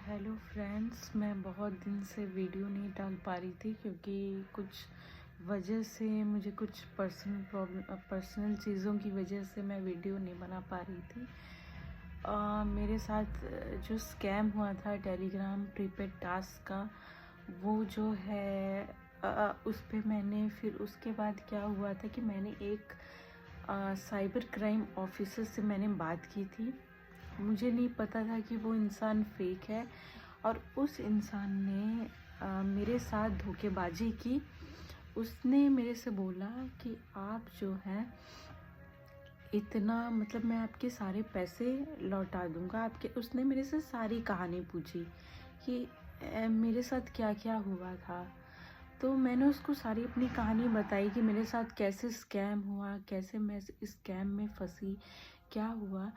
Hello friends, मैं बहुत दिन से वीडियो नहीं डाल पा रही थी क्योंकि कुछ वजह से मुझे कुछ पर्सनल चीज़ों की वजह से मैं वीडियो नहीं बना पा रही थी। मेरे साथ जो स्कैम हुआ था टेलीग्राम प्रीपेड टास्क का, वो जो है उस पे मैंने फिर उसके बाद क्या हुआ था कि मैंने एक साइबर क्राइम ऑफिसर से मैंने बात की थी। मुझे नहीं पता था कि वो इंसान फेक है और उस इंसान ने मेरे साथ धोखेबाजी की। उसने मेरे से बोला कि आप जो है इतना मतलब मैं आपके सारे पैसे लौटा दूंगा। आपके उसने मेरे से सारी कहानी पूछी कि मेरे साथ क्या क्या हुआ था। तो मैंने उसको सारी अपनी कहानी बताई कि मेरे साथ कैसे स्कैम हुआ, कैसे मैं इस स्कैम में फंसी, क्या हुआ।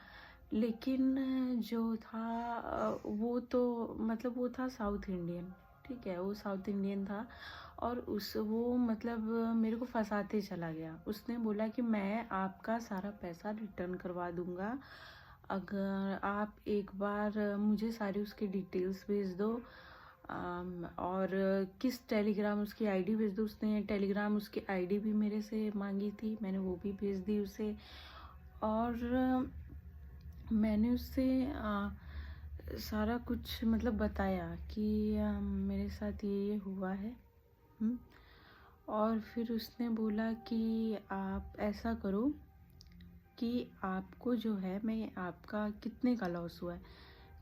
लेकिन जो था वो तो मतलब वो था साउथ इंडियन, ठीक है, वो साउथ इंडियन था और वो मतलब मेरे को फंसाते चला गया। उसने बोला कि मैं आपका सारा पैसा रिटर्न करवा दूंगा अगर आप एक बार मुझे सारी उसकी डिटेल्स भेज दो। और किस टेलीग्राम उसकी आईडी भेज दो। उसने टेलीग्राम उसकी आईडी भी मेरे से मांगी थी, मैंने वो भी भेज दी उसे। और मैंने उससे सारा कुछ मतलब बताया कि मेरे साथ ये हुआ है। और फिर उसने बोला कि आप ऐसा करो कि आपको जो है मैं आपका कितने का लॉस हुआ है।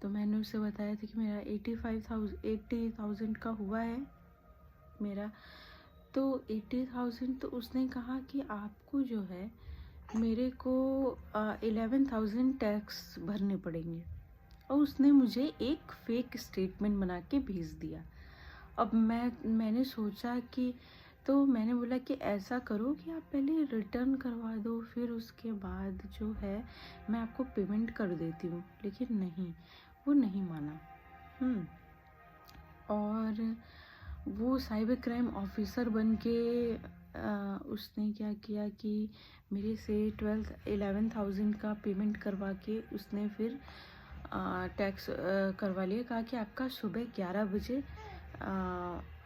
तो मैंने उसे बताया था कि मेरा 80,000 का हुआ है मेरा। तो 80,000 तो उसने कहा कि आपको जो है मेरे को 11,000 टैक्स भरने पड़ेंगे। और उसने मुझे एक फेक स्टेटमेंट बना के भेज दिया। अब मैंने सोचा कि तो मैंने बोला कि ऐसा करो कि आप पहले रिटर्न करवा दो, फिर उसके बाद जो है मैं आपको पेमेंट कर देती हूँ। लेकिन नहीं, वो नहीं माना। और वो साइबर क्राइम ऑफिसर बन के उसने क्या किया कि मेरे से 11,000 का पेमेंट करवा के उसने फिर टैक्स करवा लिया। कहा कि आपका सुबह 11 बजे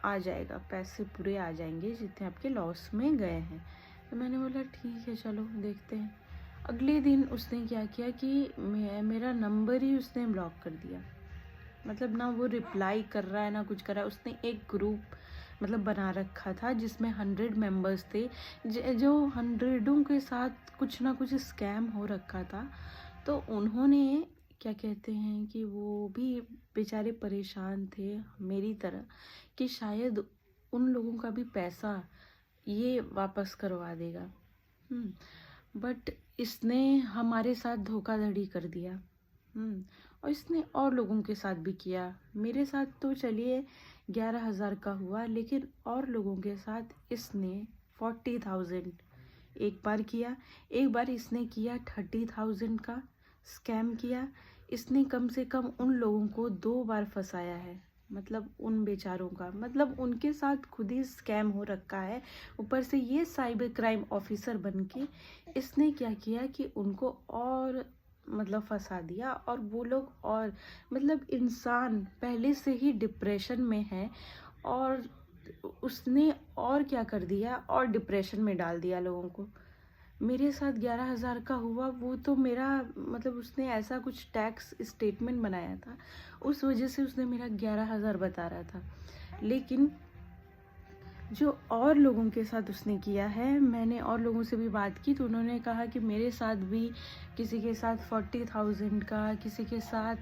आ जाएगा, पैसे पूरे आ जाएंगे जितने आपके लॉस में गए हैं। तो मैंने बोला ठीक है, चलो देखते हैं। अगले दिन उसने क्या किया कि मेरा नंबर ही उसने ब्लॉक कर दिया। मतलब ना वो रिप्लाई कर रहा है ना कुछ कर रहा है। उसने एक ग्रुप मतलब बना रखा था जिसमें 100 मेंबर्स थे, जो 100 के साथ कुछ ना कुछ स्कैम हो रखा था। तो उन्होंने क्या कहते हैं कि वो भी बेचारे परेशान थे मेरी तरह कि शायद उन लोगों का भी पैसा ये वापस करवा देगा। बट इसने हमारे साथ धोखाधड़ी कर दिया। और इसने और लोगों के साथ भी किया। मेरे साथ तो चलिए 11,000 का हुआ, लेकिन और लोगों के साथ इसने 40,000 एक बार किया। एक बार इसने किया 30,000 का स्कैम किया। इसने कम से कम उन लोगों को 2 बार फंसाया है। मतलब उन बेचारों का मतलब उनके साथ खुद ही स्कैम हो रखा है। ऊपर से ये साइबर क्राइम ऑफिसर बन के इसने क्या किया कि उनको और मतलब फंसा दिया। और वो लोग और मतलब इंसान पहले से ही डिप्रेशन में है और उसने और क्या कर दिया और डिप्रेशन में डाल दिया लोगों को। मेरे साथ 11,000 का हुआ, वो तो मेरा मतलब उसने ऐसा कुछ टैक्स स्टेटमेंट बनाया था, उस वजह से उसने मेरा 11,000 बता रहा था। लेकिन जो और लोगों के साथ उसने किया है, मैंने और लोगों से भी बात की तो उन्होंने कहा कि मेरे साथ भी किसी के साथ 40,000 का, किसी के साथ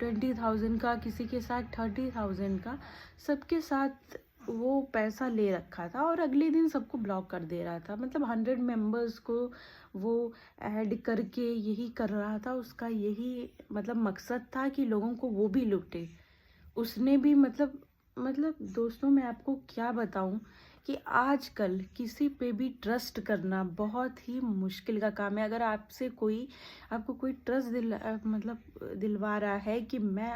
20,000 का, किसी के साथ 30,000 का, सबके साथ वो पैसा ले रखा था और अगले दिन सबको ब्लॉक कर दे रहा था। मतलब 100 मेंबर्स को वो ऐड करके यही कर रहा था। उसका यही मतलब मकसद था कि लोगों को वो भी लूटे। उसने भी मतलब दोस्तों, मैं आपको क्या बताऊं कि आजकल किसी पे भी ट्रस्ट करना बहुत ही मुश्किल का काम है। अगर आपको कोई ट्रस्ट मतलब दिलवा रहा है कि मैं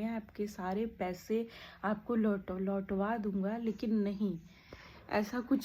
आपके सारे पैसे आपको लौटवा दूंगा, लेकिन नहीं, ऐसा कुछ